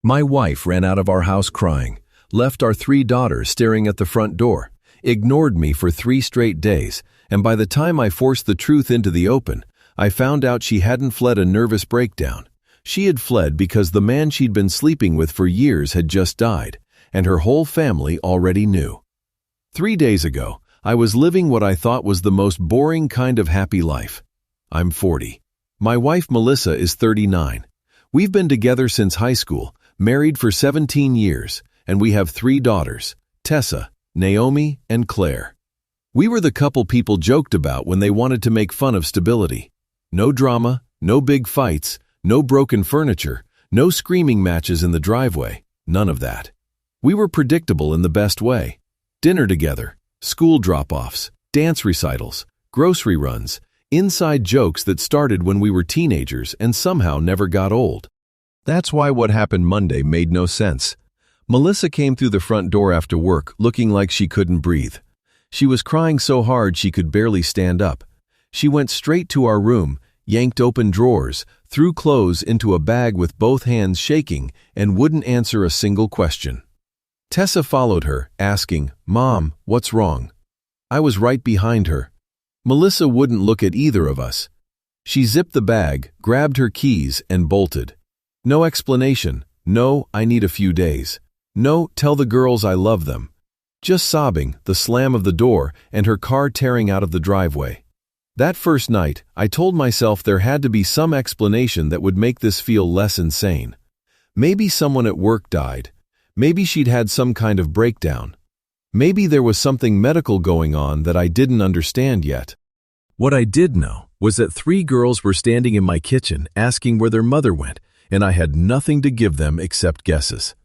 My wife ran out of our house crying, left our 3 daughters staring at the front door, ignored me for 3 straight days, and by the time I forced the truth into the open, I found out she hadn't fled a nervous breakdown. She had fled because the man she'd been sleeping with for years had just died, and her whole family already knew. 3 days ago, I was living what I thought was the most boring kind of happy life. I'm 40. My wife Melissa is 39. We've been together since high school, married for 17 years, and we have 3 daughters, Tessa, Naomi, and Claire. We were the couple people joked about when they wanted to make fun of stability. No drama, no big fights, no broken furniture, no screaming matches in the driveway, none of that. We were predictable in the best way. Dinner together, school drop-offs, dance recitals, grocery runs, inside jokes that started when we were teenagers and somehow never got old. That's why what happened Monday made no sense. Melissa came through the front door after work looking like she couldn't breathe. She was crying so hard she could barely stand up. She went straight to our room, yanked open drawers, threw clothes into a bag with both hands shaking, and wouldn't answer a single question. Tessa followed her, asking, "Mom, what's wrong?" I was right behind her. Melissa wouldn't look at either of us. She zipped the bag, grabbed her keys, and bolted. No explanation. No, I need a few days. No, tell the girls I love them. Just sobbing, the slam of the door, and her car tearing out of the driveway. That first night, I told myself there had to be some explanation that would make this feel less insane. Maybe someone at work died. Maybe she'd had some kind of breakdown. Maybe there was something medical going on that I didn't understand yet. What I did know was that 3 girls were standing in my kitchen asking where their mother went, and I had nothing to give them except guesses.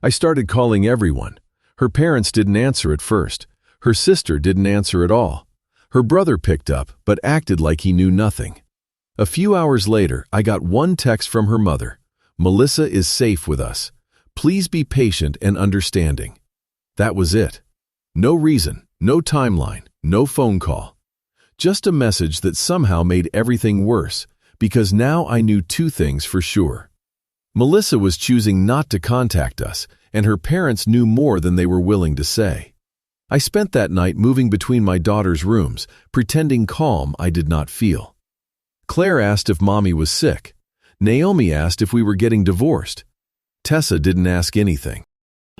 I started calling everyone. Her parents didn't answer at first. Her sister didn't answer at all. Her brother picked up, but acted like he knew nothing. A few hours later, I got one text from her mother. "Melissa is safe with us. Please be patient and understanding." That was it. No reason, no timeline, no phone call. Just a message that somehow made everything worse, because now I knew 2 things for sure. Melissa was choosing not to contact us, and her parents knew more than they were willing to say. I spent that night moving between my daughter's rooms, pretending calm I did not feel. Claire asked if Mommy was sick. Naomi asked if we were getting divorced. Tessa didn't ask anything.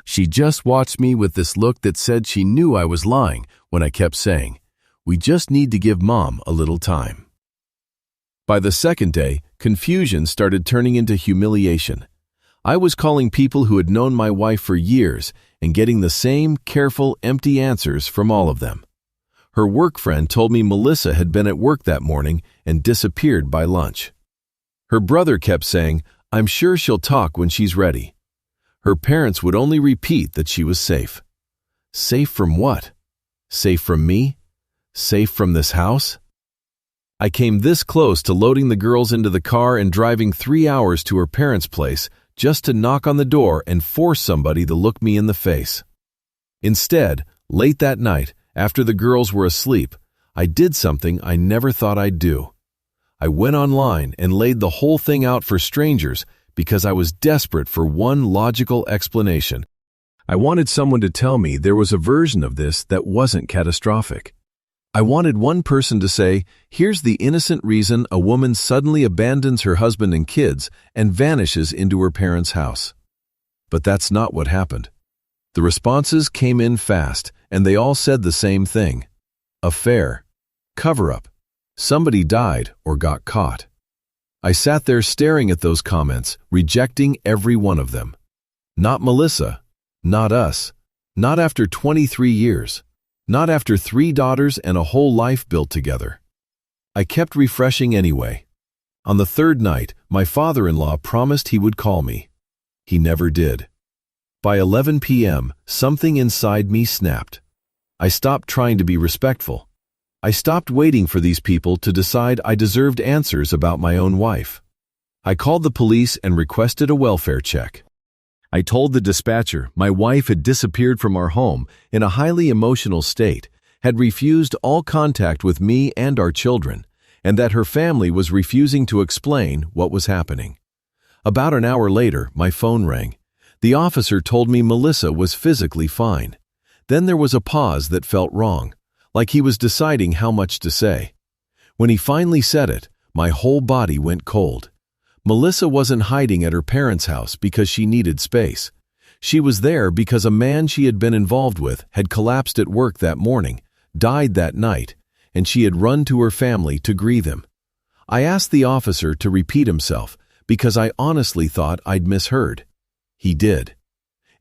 She just watched me with this look that said she knew I was lying when I kept saying, "We just need to give Mom a little time." By the second day, confusion started turning into humiliation. I was calling people who had known my wife for years and getting the same careful, empty answers from all of them. Her work friend told me Melissa had been at work that morning and disappeared by lunch. Her brother kept saying, "I'm sure she'll talk when she's ready." Her parents would only repeat that she was safe. Safe from what? Safe from me? Safe from this house? I came this close to loading the girls into the car and driving 3 hours to her parents' place just to knock on the door and force somebody to look me in the face. Instead, late that night, after the girls were asleep, I did something I never thought I'd do. I went online and laid the whole thing out for strangers because I was desperate for one logical explanation. I wanted someone to tell me there was a version of this that wasn't catastrophic. I wanted one person to say, "Here's the innocent reason a woman suddenly abandons her husband and kids and vanishes into her parents' house." But that's not what happened. The responses came in fast, and they all said the same thing. Affair. Cover-up. Somebody died or got caught. I sat there staring at those comments, rejecting every one of them. Not Melissa. Not us. Not after 23 years. Not after 3 daughters and a whole life built together. I kept refreshing anyway. On the 3rd night, my father-in-law promised he would call me. He never did. By 11 p.m., something inside me snapped. I stopped trying to be respectful. I stopped waiting for these people to decide I deserved answers about my own wife. I called the police and requested a welfare check. I told the dispatcher my wife had disappeared from our home in a highly emotional state, had refused all contact with me and our children, and that her family was refusing to explain what was happening. About an hour later, my phone rang. The officer told me Melissa was physically fine. Then there was a pause that felt wrong, like he was deciding how much to say. When he finally said it, my whole body went cold. Melissa wasn't hiding at her parents' house because she needed space. She was there because a man she had been involved with had collapsed at work that morning, died that night, and she had run to her family to grieve him. I asked the officer to repeat himself because I honestly thought I'd misheard. He did.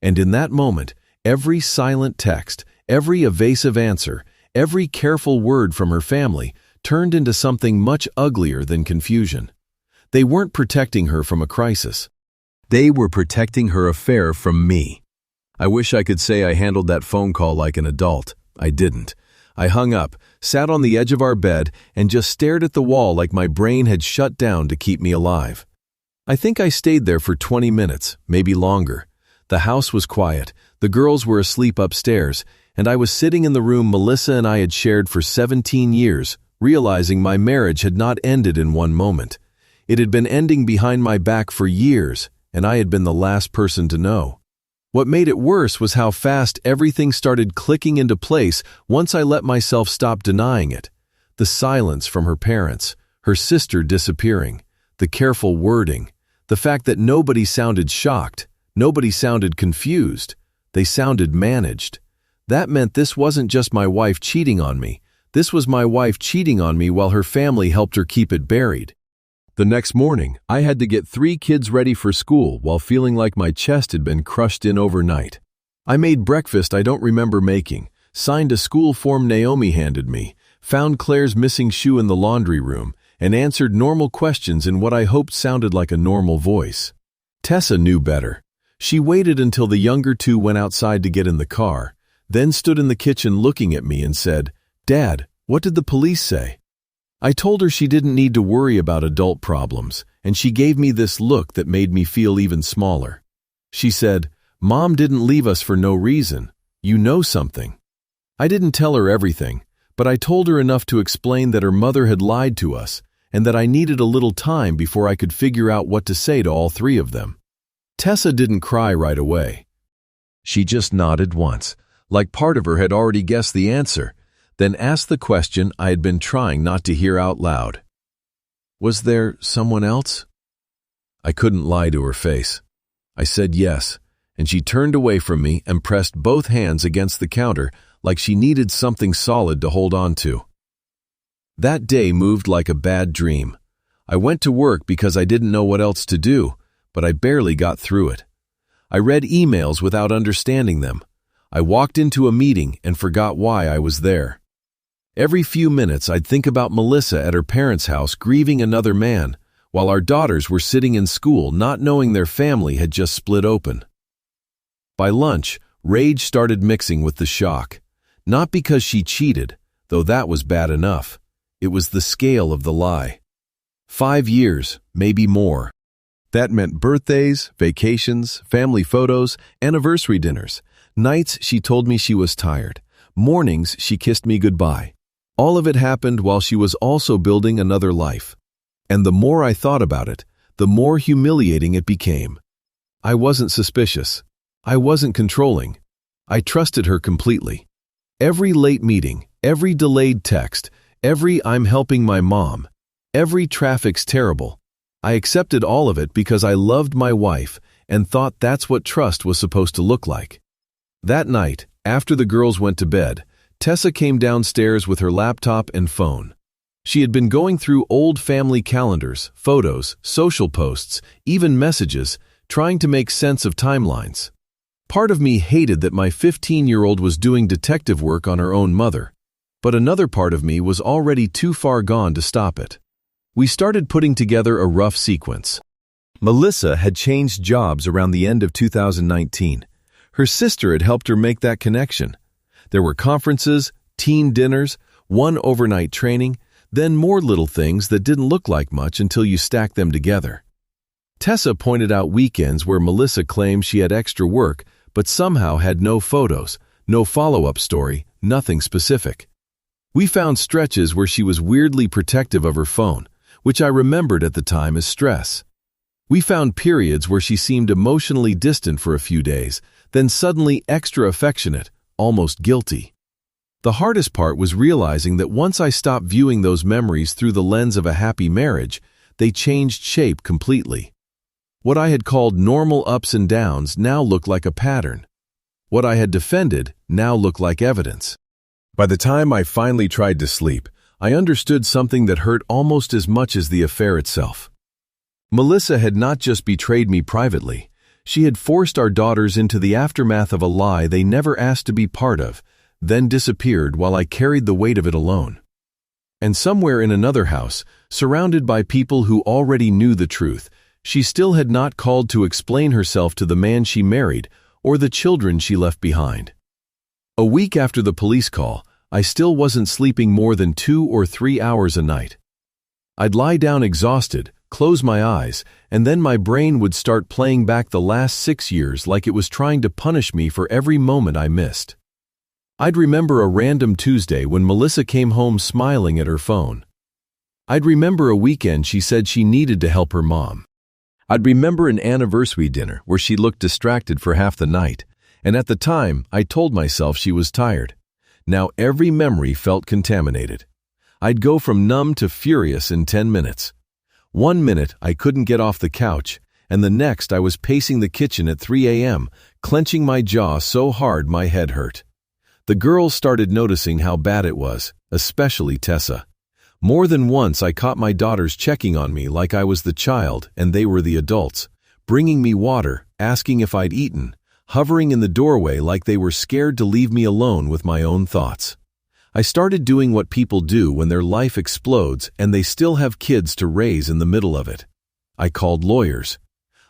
And in that moment, every silent text, every evasive answer, every careful word from her family turned into something much uglier than confusion. They weren't protecting her from a crisis. They were protecting her affair from me. I wish I could say I handled that phone call like an adult. I didn't. I hung up, sat on the edge of our bed, and just stared at the wall like my brain had shut down to keep me alive. I think I stayed there for 20 minutes, maybe longer. The house was quiet, the girls were asleep upstairs, and I was sitting in the room Melissa and I had shared for 17 years, realizing my marriage had not ended in one moment. It had been ending behind my back for years, and I had been the last person to know. What made it worse was how fast everything started clicking into place once I let myself stop denying it. The silence from her parents, her sister disappearing, the careful wording, the fact that nobody sounded shocked, nobody sounded confused, they sounded managed. That meant this wasn't just my wife cheating on me. This was my wife cheating on me while her family helped her keep it buried. The next morning, I had to get 3 kids ready for school while feeling like my chest had been crushed in overnight. I made breakfast I don't remember making, signed a school form Naomi handed me, found Claire's missing shoe in the laundry room, and answered normal questions in what I hoped sounded like a normal voice. Tessa knew better. She waited until the younger 2 went outside to get in the car, then stood in the kitchen looking at me and said, "Dad, what did the police say?" I told her she didn't need to worry about adult problems, and she gave me this look that made me feel even smaller. She said, "Mom didn't leave us for no reason. You know something." I didn't tell her everything, but I told her enough to explain that her mother had lied to us and that I needed a little time before I could figure out what to say to all 3 of them. Tessa didn't cry right away. She just nodded once, like part of her had already guessed the answer, then asked the question I had been trying not to hear out loud. "Was there someone else?" I couldn't lie to her face. I said yes, and she turned away from me and pressed both hands against the counter like she needed something solid to hold on to. That day moved like a bad dream. I went to work because I didn't know what else to do, but I barely got through it. I read emails without understanding them. I walked into a meeting and forgot why I was there. Every few minutes I'd think about Melissa at her parents' house grieving another man, while our daughters were sitting in school not knowing their family had just split open. By lunch, rage started mixing with the shock. Not because she cheated, though that was bad enough. It was the scale of the lie. 5 years, maybe more. That meant birthdays, vacations, family photos, anniversary dinners. Nights she told me she was tired. Mornings she kissed me goodbye. All of it happened while she was also building another life. And the more I thought about it, the more humiliating it became. I wasn't suspicious. I wasn't controlling. I trusted her completely. Every late meeting, every delayed text, every "I'm helping my mom," every "traffic's terrible." I accepted all of it because I loved my wife and thought that's what trust was supposed to look like. That night, after the girls went to bed, Tessa came downstairs with her laptop and phone. She had been going through old family calendars, photos, social posts, even messages, trying to make sense of timelines. Part of me hated that my 15-year-old was doing detective work on her own mother, but another part of me was already too far gone to stop it. We started putting together a rough sequence. Melissa had changed jobs around the end of 2019. Her sister had helped her make that connection. There were conferences, teen dinners, one overnight training, then more little things that didn't look like much until you stacked them together. Tessa pointed out weekends where Melissa claimed she had extra work, but somehow had no photos, no follow-up story, nothing specific. We found stretches where she was weirdly protective of her phone, which I remembered at the time as stress. We found periods where she seemed emotionally distant for a few days, then suddenly extra affectionate, almost guilty. The hardest part was realizing that once I stopped viewing those memories through the lens of a happy marriage, they changed shape completely. What I had called normal ups and downs now looked like a pattern. What I had defended now looked like evidence. By the time I finally tried to sleep, I understood something that hurt almost as much as the affair itself. Melissa had not just betrayed me privately, she had forced our daughters into the aftermath of a lie they never asked to be part of, then disappeared while I carried the weight of it alone. And somewhere in another house, surrounded by people who already knew the truth, she still had not called to explain herself to the man she married or the children she left behind. A week after the police call, I still wasn't sleeping more than 2 or 3 hours a night. I'd lie down exhausted, close my eyes, and then my brain would start playing back the last 6 years like it was trying to punish me for every moment I missed. I'd remember a random Tuesday when Melissa came home smiling at her phone. I'd remember a weekend she said she needed to help her mom. I'd remember an anniversary dinner where she looked distracted for half the night, and at the time I told myself she was tired. Now every memory felt contaminated. I'd go from numb to furious in 10 minutes. 1 minute I couldn't get off the couch, and the next I was pacing the kitchen at 3 a.m., clenching my jaw so hard my head hurt. The girls started noticing how bad it was, especially Tessa. More than once I caught my daughters checking on me like I was the child and they were the adults, bringing me water, asking if I'd eaten, hovering in the doorway like they were scared to leave me alone with my own thoughts. I started doing what people do when their life explodes and they still have kids to raise in the middle of it. I called lawyers.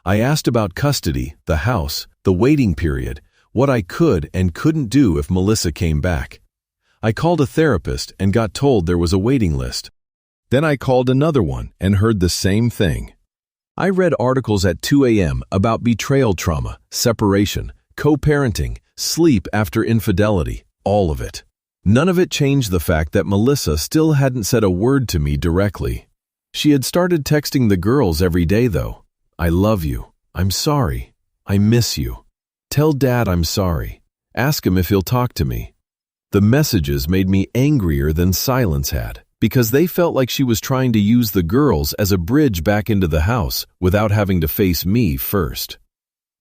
I asked about custody, the house, the waiting period, what I could and couldn't do if Melissa came back. I called a therapist and got told there was a waiting list. Then I called another one and heard the same thing. I read articles at 2 a.m. about betrayal trauma, separation, co-parenting, sleep after infidelity, all of it. None of it changed the fact that Melissa still hadn't said a word to me directly. She had started texting the girls every day though. I love you. I'm sorry. I miss you. Tell Dad I'm sorry. Ask him if he'll talk to me. The messages made me angrier than silence had, because they felt like she was trying to use the girls as a bridge back into the house without having to face me first.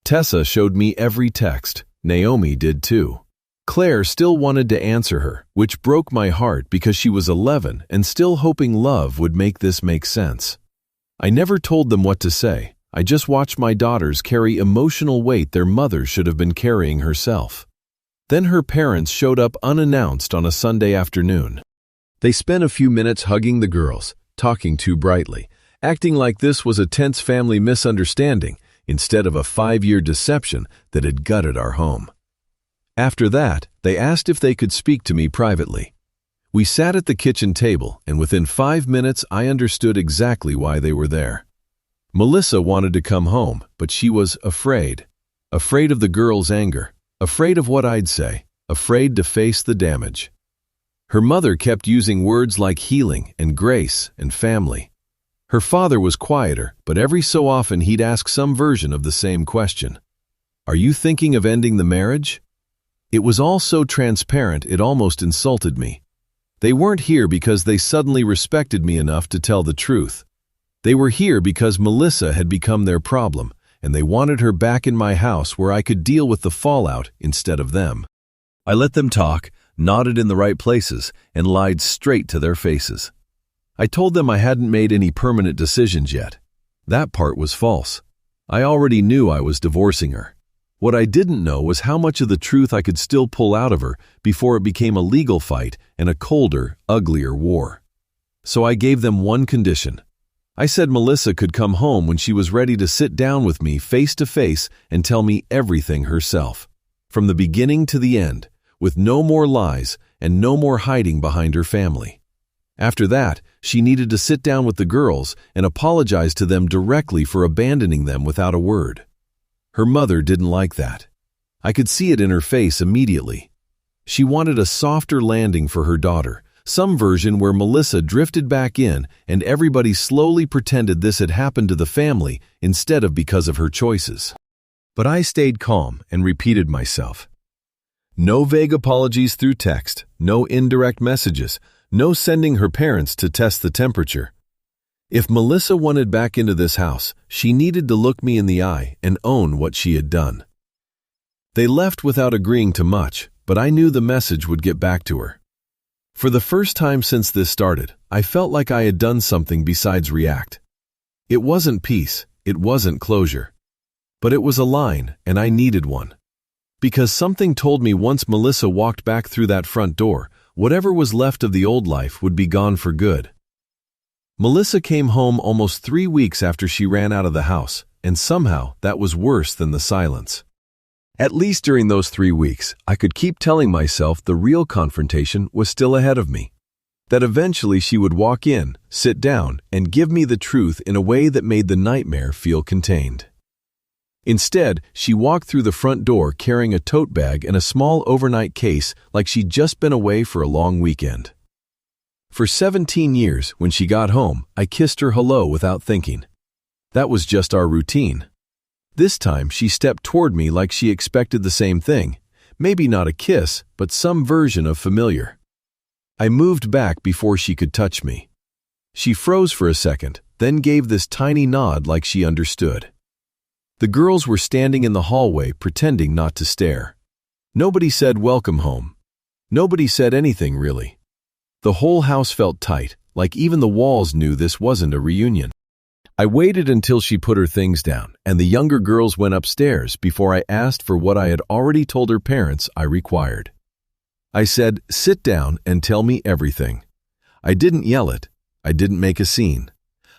Tessa showed me every text. Naomi did too. Claire still wanted to answer her, which broke my heart because she was 11 and still hoping love would make this make sense. I never told them what to say. I just watched my daughters carry emotional weight their mother should have been carrying herself. Then her parents showed up unannounced on a Sunday afternoon. They spent a few minutes hugging the girls, talking too brightly, acting like this was a tense family misunderstanding instead of a 5-year deception that had gutted our home. After that, they asked if they could speak to me privately. We sat at the kitchen table, and within 5 minutes I understood exactly why they were there. Melissa wanted to come home, but she was afraid. Afraid of the girls' anger. Afraid of what I'd say, afraid to face the damage. Her mother kept using words like healing and grace and family. Her father was quieter, but every so often he'd ask some version of the same question. Are you thinking of ending the marriage? It was all so transparent it almost insulted me. They weren't here because they suddenly respected me enough to tell the truth. They were here because Melissa had become their problem, and they wanted her back in my house where I could deal with the fallout instead of them. I let them talk, nodded in the right places, and lied straight to their faces. I told them I hadn't made any permanent decisions yet. That part was false. I already knew I was divorcing her. What I didn't know was how much of the truth I could still pull out of her before it became a legal fight and a colder, uglier war. So I gave them one condition. I said Melissa could come home when she was ready to sit down with me face to face and tell me everything herself, from the beginning to the end, with no more lies and no more hiding behind her family. After that, she needed to sit down with the girls and apologize to them directly for abandoning them without a word. Her mother didn't like that. I could see it in her face immediately. She wanted a softer landing for her daughter, Some version where Melissa drifted back in and everybody slowly pretended this had happened to the family instead of because of her choices. But I stayed calm and repeated myself. No vague apologies through text, no indirect messages, no sending her parents to test the temperature. If Melissa wanted back into this house, she needed to look me in the eye and own what she had done. They left without agreeing to much, but I knew the message would get back to her. For the first time since this started, I felt like I had done something besides react. It wasn't peace, it wasn't closure. But it was a line, and I needed one. Because something told me once Melissa walked back through that front door, whatever was left of the old life would be gone for good. Melissa came home almost 3 weeks after she ran out of the house, and somehow that was worse than the silence. At least during those 3 weeks, I could keep telling myself the real confrontation was still ahead of me. That eventually she would walk in, sit down, and give me the truth in a way that made the nightmare feel contained. Instead, she walked through the front door carrying a tote bag and a small overnight case like she'd just been away for a long weekend. For 17 years, when she got home, I kissed her hello without thinking. That was just our routine. This time, she stepped toward me like she expected the same thing, maybe not a kiss, but some version of familiar. I moved back before she could touch me. She froze for a second, then gave this tiny nod like she understood. The girls were standing in the hallway pretending not to stare. Nobody said welcome home. Nobody said anything really. The whole house felt tight, like even the walls knew this wasn't a reunion. I waited until she put her things down, and the younger girls went upstairs before I asked for what I had already told her parents I required. I said, "Sit down and tell me everything." I didn't yell it. I didn't make a scene.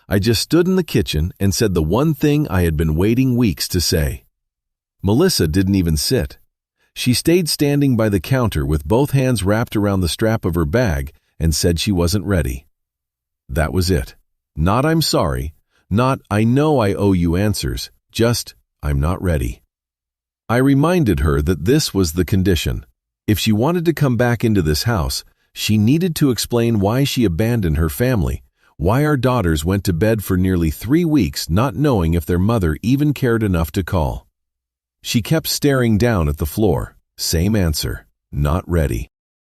I just stood in the kitchen and said the one thing I had been waiting weeks to say. Melissa didn't even sit. She stayed standing by the counter with both hands wrapped around the strap of her bag and said she wasn't ready. That was it. Not "I'm sorry," not "I know I owe you answers," just "I'm not ready." I reminded her that this was the condition. If she wanted to come back into this house, she needed to explain why she abandoned her family, why our daughters went to bed for nearly 3 weeks not knowing if their mother even cared enough to call. She kept staring down at the floor. Same answer, not ready.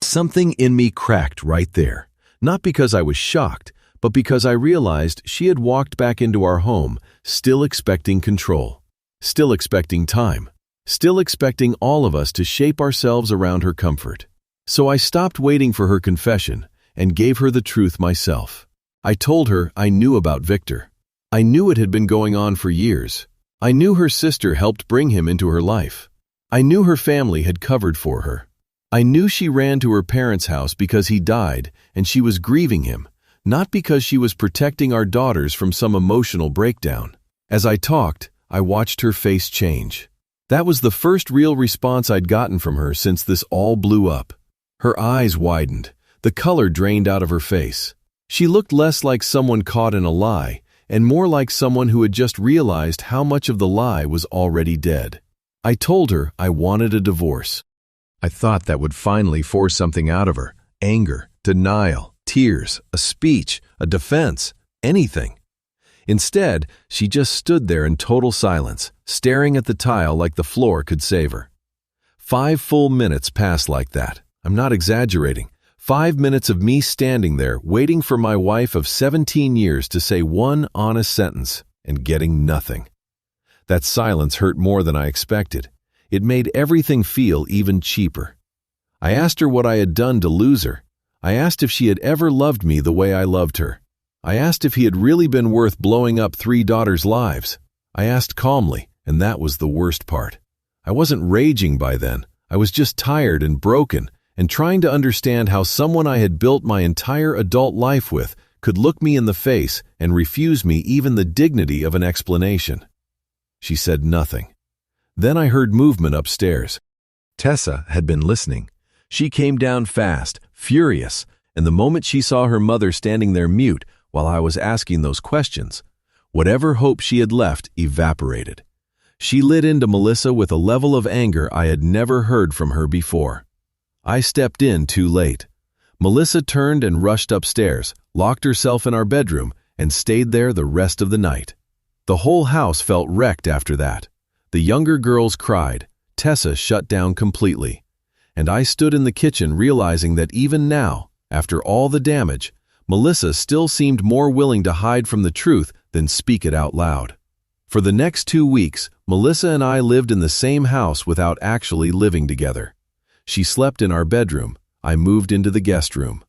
Something in me cracked right there, not because I was shocked, but because I realized she had walked back into our home, still expecting control, still expecting time, still expecting all of us to shape ourselves around her comfort. So I stopped waiting for her confession and gave her the truth myself. I told her I knew about Victor. I knew it had been going on for years. I knew her sister helped bring him into her life. I knew her family had covered for her. I knew she ran to her parents' house because he died and she was grieving him, not because she was protecting our daughters from some emotional breakdown. As I talked, I watched her face change. That was the first real response I'd gotten from her since this all blew up. Her eyes widened. The color drained out of her face. She looked less like someone caught in a lie and more like someone who had just realized how much of the lie was already dead. I told her I wanted a divorce. I thought that would finally force something out of her. Anger, denial, tears, a speech, a defense, anything. Instead, she just stood there in total silence, staring at the tile like the floor could save her. 5 full minutes passed like that. I'm not exaggerating. 5 minutes of me standing there waiting for my wife of 17 years to say one honest sentence and getting nothing. That silence hurt more than I expected. It made everything feel even cheaper. I asked her what I had done to lose her. I asked if she had ever loved me the way I loved her. I asked if he had really been worth blowing up 3 daughters' lives. I asked calmly, and that was the worst part. I wasn't raging by then. I was just tired and broken and trying to understand how someone I had built my entire adult life with could look me in the face and refuse me even the dignity of an explanation. She said nothing. Then I heard movement upstairs. Tessa had been listening. She came down fast, furious, and the moment she saw her mother standing there mute while I was asking those questions, whatever hope she had left evaporated. She lit into Melissa with a level of anger I had never heard from her before. I stepped in too late. Melissa turned and rushed upstairs, locked herself in our bedroom, and stayed there the rest of the night. The whole house felt wrecked after that. The younger girls cried. Tessa shut down completely. And I stood in the kitchen realizing that even now, after all the damage, Melissa still seemed more willing to hide from the truth than speak it out loud. For the next 2 weeks, Melissa and I lived in the same house without actually living together. She slept in our bedroom. I moved into the guest room.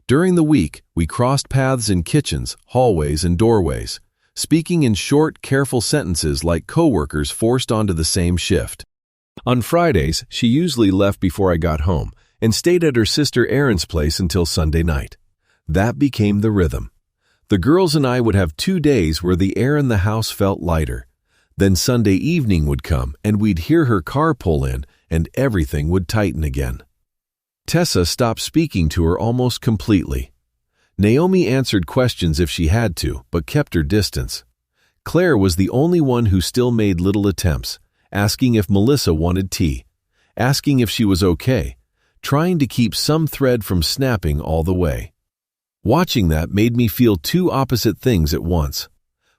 During the week, we crossed paths in kitchens, hallways, and doorways, speaking in short, careful sentences like coworkers forced onto the same shift. On Fridays, she usually left before I got home and stayed at her sister Erin's place until Sunday night. That became the rhythm. The girls and I would have 2 days where the air in the house felt lighter. Then Sunday evening would come and we'd hear her car pull in and everything would tighten again. Tessa stopped speaking to her almost completely. Naomi answered questions if she had to, but kept her distance. Claire was the only one who still made little attempts, asking if Melissa wanted tea, asking if she was okay, trying to keep some thread from snapping all the way. Watching that made me feel two opposite things at once.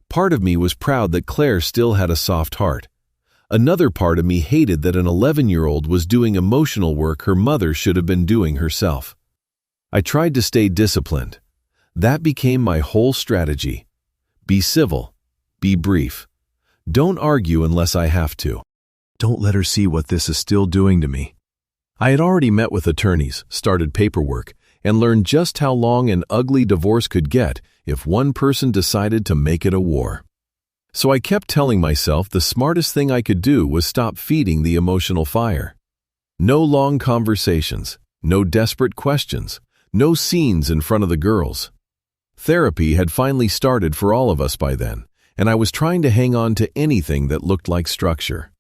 Part of me was proud that Claire still had a soft heart. Another part of me hated that an 11-year-old was doing emotional work her mother should have been doing herself. I tried to stay disciplined. That became my whole strategy. Be civil. Be brief. Don't argue unless I have to. Don't let her see what this is still doing to me. I had already met with attorneys, started paperwork, and learned just how long an ugly divorce could get if one person decided to make it a war. So I kept telling myself the smartest thing I could do was stop feeding the emotional fire. No long conversations, no desperate questions, no scenes in front of the girls. Therapy had finally started for all of us by then, and I was trying to hang on to anything that looked like structure.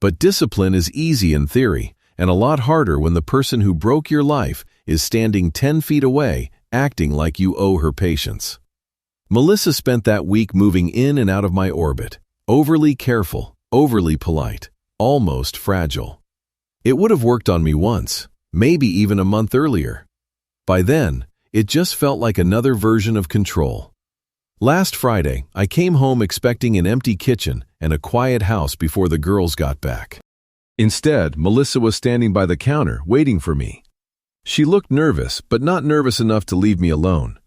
But discipline is easy in theory, and a lot harder when the person who broke your life is standing 10 feet away, acting like you owe her patience. Melissa spent that week moving in and out of my orbit, overly careful, overly polite, almost fragile. It would have worked on me once, maybe even a month earlier. By then, it just felt like another version of control. Last Friday, I came home expecting an empty kitchen and a quiet house before the girls got back. Instead, Melissa was standing by the counter, waiting for me. She looked nervous, but not nervous enough to leave me alone.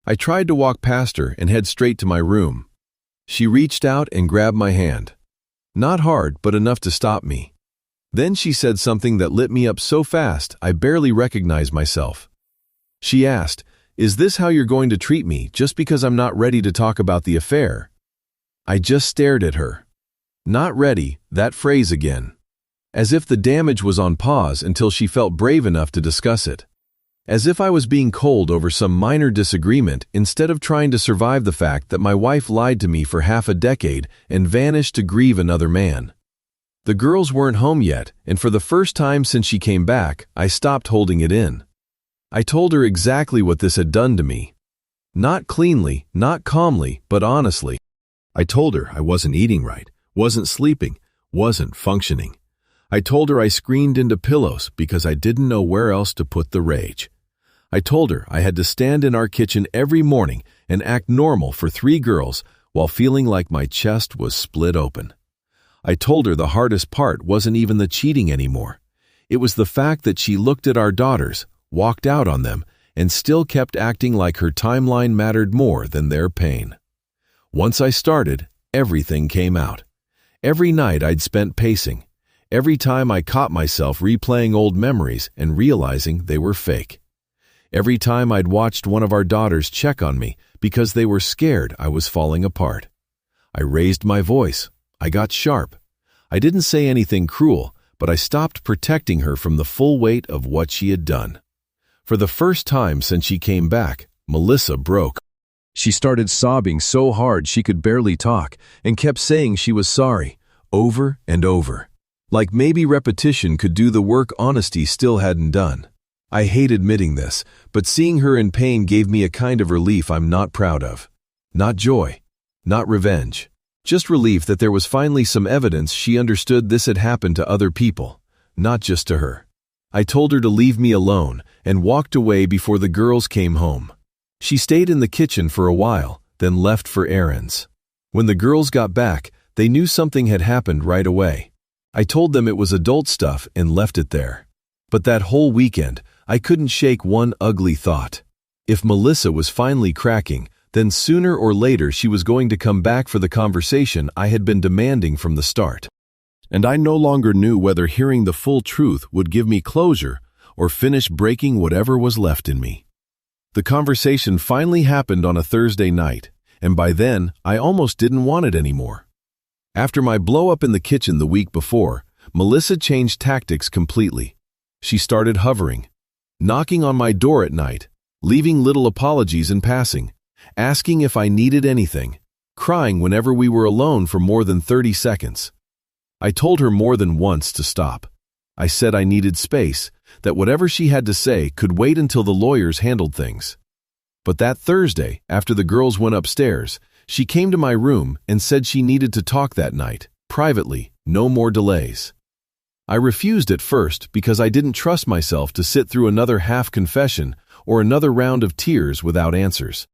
I tried to walk past her and head straight to my room. She reached out and grabbed my hand. Not hard, but enough to stop me. Then she said something that lit me up so fast I barely recognized myself. She asked, "Is this how you're going to treat me just because I'm not ready to talk about the affair?" I just stared at her. Not ready, that phrase again. As if the damage was on pause until she felt brave enough to discuss it. As if I was being cold over some minor disagreement instead of trying to survive the fact that my wife lied to me for half a decade and vanished to grieve another man. The girls weren't home yet, and for the first time since she came back, I stopped holding it in. I told her exactly what this had done to me. Not cleanly, not calmly, but honestly. I told her I wasn't eating right, wasn't sleeping, wasn't functioning. I told her I screamed into pillows because I didn't know where else to put the rage. I told her I had to stand in our kitchen every morning and act normal for 3 girls while feeling like my chest was split open. I told her the hardest part wasn't even the cheating anymore. It was the fact that she looked at our daughters, walked out on them, and still kept acting like her timeline mattered more than their pain. Once I started, everything came out. Every night I'd spent pacing. Every time I caught myself replaying old memories and realizing they were fake. Every time I'd watched one of our daughters check on me because they were scared I was falling apart. I raised my voice. I got sharp. I didn't say anything cruel, but I stopped protecting her from the full weight of what she had done. For the first time since she came back, Melissa broke. She started sobbing so hard she could barely talk and kept saying she was sorry, over and over. Like maybe repetition could do the work honesty still hadn't done. I hate admitting this, but seeing her in pain gave me a kind of relief I'm not proud of. Not joy, not revenge. Just relief that there was finally some evidence she understood this had happened to other people, not just to her. I told her to leave me alone and walked away before the girls came home. She stayed in the kitchen for a while, then left for errands. When the girls got back, they knew something had happened right away. I told them it was adult stuff and left it there. But that whole weekend, I couldn't shake one ugly thought. If Melissa was finally cracking, then sooner or later she was going to come back for the conversation I had been demanding from the start. And I no longer knew whether hearing the full truth would give me closure or finish breaking whatever was left in me. The conversation finally happened on a Thursday night, and by then, I almost didn't want it anymore. After my blow-up in the kitchen the week before, Melissa changed tactics completely. She started hovering, knocking on my door at night, leaving little apologies in passing, asking if I needed anything, crying whenever we were alone for more than 30 seconds. I told her more than once to stop. I said I needed space, that whatever she had to say could wait until the lawyers handled things. But that Thursday, after the girls went upstairs, she came to my room and said she needed to talk that night, privately, no more delays. I refused at first because I didn't trust myself to sit through another half-confession or another round of tears without answers.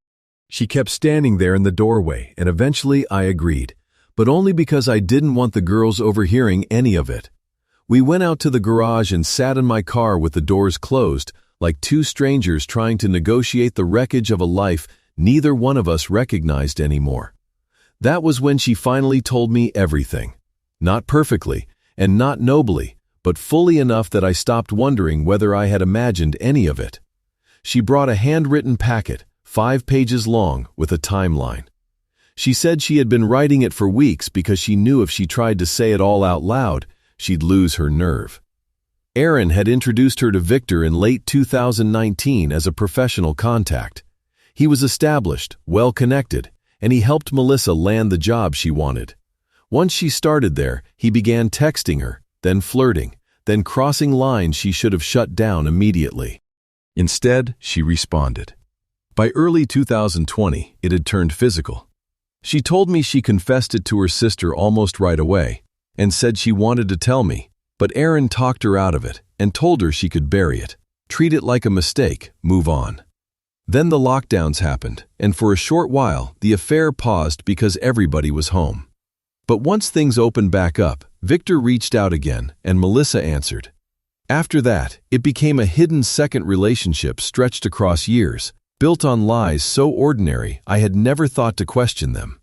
She kept standing there in the doorway, and eventually I agreed, but only because I didn't want the girls overhearing any of it. We went out to the garage and sat in my car with the doors closed, like two strangers trying to negotiate the wreckage of a life neither one of us recognized anymore. That was when she finally told me everything. Not perfectly, and not nobly, but fully enough that I stopped wondering whether I had imagined any of it. She brought a handwritten packet, 5 pages long, with a timeline. She said she had been writing it for weeks because she knew if she tried to say it all out loud, she'd lose her nerve. Aaron had introduced her to Victor in late 2019 as a professional contact. He was established, well-connected, and he helped Melissa land the job she wanted. Once she started there, he began texting her, then flirting, then crossing lines she should have shut down immediately. Instead, she responded. By early 2020, it had turned physical. She told me she confessed it to her sister almost right away and said she wanted to tell me, but Aaron talked her out of it and told her she could bury it, treat it like a mistake, move on. Then the lockdowns happened, and for a short while, the affair paused because everybody was home. But once things opened back up, Victor reached out again, and Melissa answered. After that, it became a hidden second relationship stretched across years, built on lies so ordinary I had never thought to question them.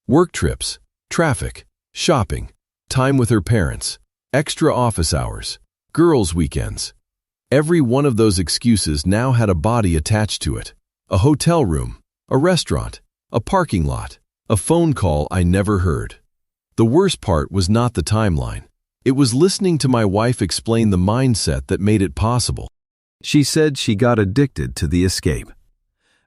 Work trips, traffic, shopping, time with her parents, extra office hours, girls' weekends. Every one of those excuses now had a body attached to it. A hotel room, a restaurant, a parking lot, a phone call I never heard. The worst part was not the timeline. It was listening to my wife explain the mindset that made it possible. She said she got addicted to the escape.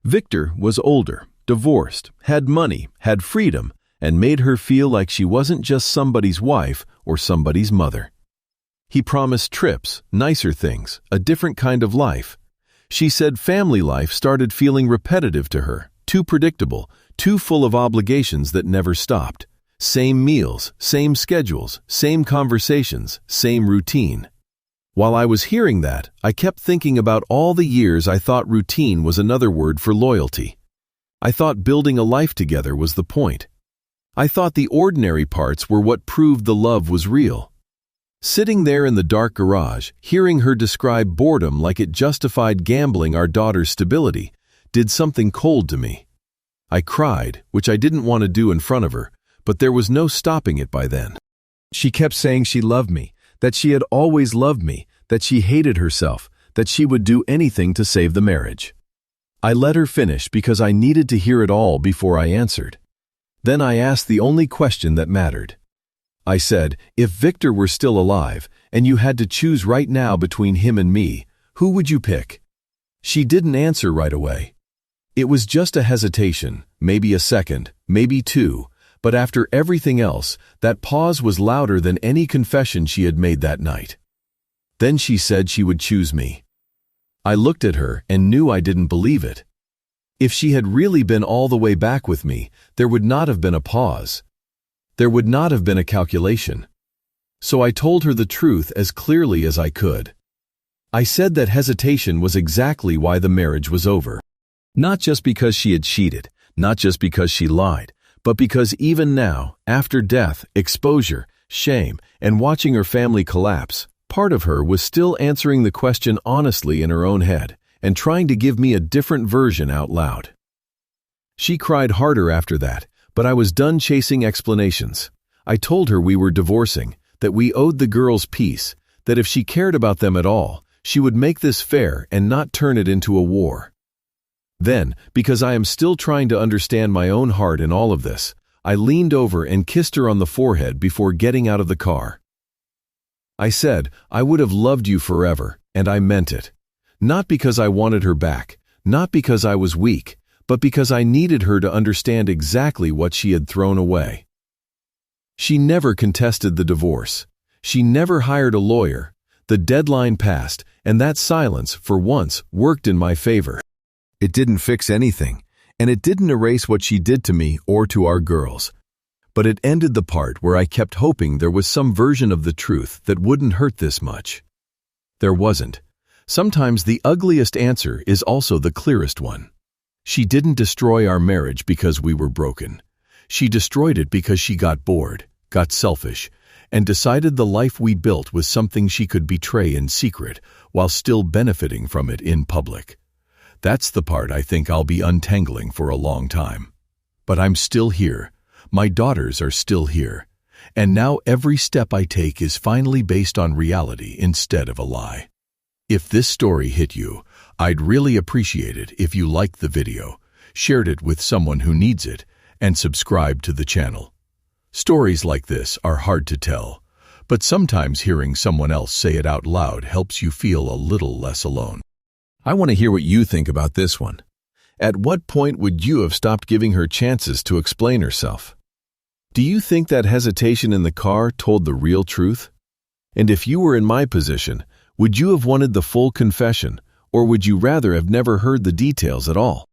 Victor was older, divorced, had money, had freedom, and made her feel like she wasn't just somebody's wife or somebody's mother. He promised trips, nicer things, a different kind of life. She said family life started feeling repetitive to her, too predictable, too full of obligations that never stopped. Same meals, same schedules, same conversations, same routine. While I was hearing that, I kept thinking about all the years I thought routine was another word for loyalty. I thought building a life together was the point. I thought the ordinary parts were what proved the love was real. Sitting there in the dark garage, hearing her describe boredom like it justified gambling our daughter's stability, did something cold to me. I cried, which I didn't want to do in front of her, but there was no stopping it by then. She kept saying she loved me, that she had always loved me, that she hated herself, that she would do anything to save the marriage. I let her finish because I needed to hear it all before I answered. Then I asked the only question that mattered. I said, if Victor were still alive, and you had to choose right now between him and me, who would you pick? She didn't answer right away. It was just a hesitation, maybe a second, maybe two, but after everything else, that pause was louder than any confession she had made that night. Then she said she would choose me. I looked at her and knew I didn't believe it. If she had really been all the way back with me, there would not have been a pause. There would not have been a calculation. So I told her the truth as clearly as I could. I said that hesitation was exactly why the marriage was over. Not just because she had cheated, not just because she lied, but because even now, after death, exposure, shame, and watching her family collapse, part of her was still answering the question honestly in her own head and trying to give me a different version out loud. She cried harder after that, but I was done chasing explanations. I told her we were divorcing, that we owed the girls peace, that if she cared about them at all, she would make this fair and not turn it into a war. Then, because I am still trying to understand my own heart in all of this, I leaned over and kissed her on the forehead before getting out of the car. I said, I would have loved you forever, and I meant it. Not because I wanted her back, not because I was weak, but because I needed her to understand exactly what she had thrown away. She never contested the divorce. She never hired a lawyer. The deadline passed, and that silence, for once, worked in my favor. It didn't fix anything, and it didn't erase what she did to me or to our girls. But it ended the part where I kept hoping there was some version of the truth that wouldn't hurt this much. There wasn't. Sometimes the ugliest answer is also the clearest one. She didn't destroy our marriage because we were broken. She destroyed it because she got bored, got selfish, and decided the life we built was something she could betray in secret while still benefiting from it in public. That's the part I think I'll be untangling for a long time. But I'm still here. My daughters are still here. And now every step I take is finally based on reality instead of a lie. If this story hit you, I'd really appreciate it if you liked the video, shared it with someone who needs it, and subscribed to the channel. Stories like this are hard to tell, but sometimes hearing someone else say it out loud helps you feel a little less alone. I want to hear what you think about this one. At what point would you have stopped giving her chances to explain herself? Do you think that hesitation in the car told the real truth? And if you were in my position, would you have wanted the full confession, or would you rather have never heard the details at all?